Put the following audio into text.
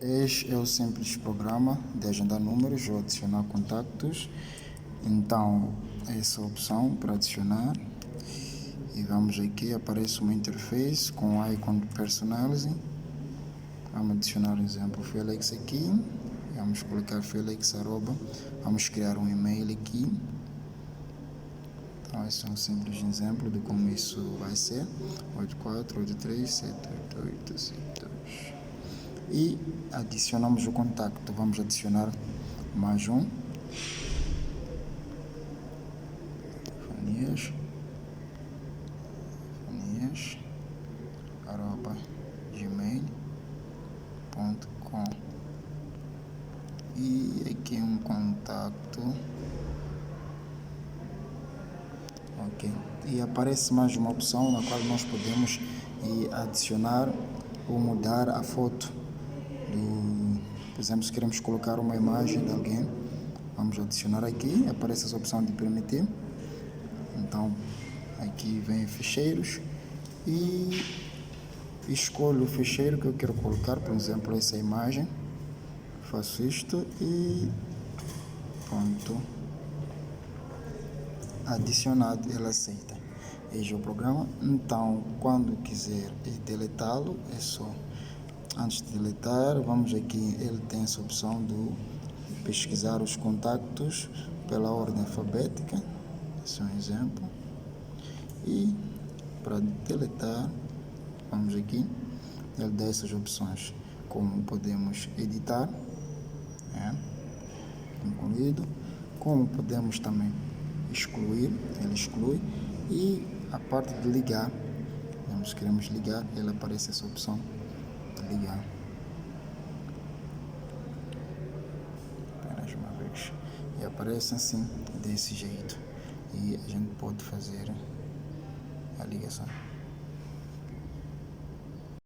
Este é o simples programa de agendar números ou adicionar contactos. Então, essa opção para adicionar. E vamos aqui, aparece uma interface com o icon de personalizing. Vamos adicionar um exemplo Felix aqui. Vamos colocar Felix arroba. Vamos criar um e-mail aqui. Então, esse é um simples exemplo de como isso vai ser. 84837882. E adicionamos o contacto. Vamos adicionar mais um. Fanias@gmail.com. E aqui um contato. Ok. E aparece mais uma opção na qual nós podemos adicionar ou mudar a foto por exemplo, se queremos colocar uma imagem de alguém, vamos adicionar aqui, aparece essa opção de permitir. Então aqui vem ficheiros e escolho o ficheiro que eu quero colocar, por exemplo essa imagem, faço isto e pronto, adicionado, ele aceita. Este é o programa. Então quando quiser deletá-lo, é só, antes de deletar, vamos aqui, ele tem essa opção de pesquisar os contactos pela ordem alfabética, esse é um exemplo. E para deletar, vamos aqui, ele dá essas opções, como podemos editar, incluído, como podemos também excluir, ele exclui, e a parte de ligar, queremos ligar, ele aparece essa opção de ligar. Apenas uma vez. E aparece assim, desse jeito. E a gente pode fazer a ligação.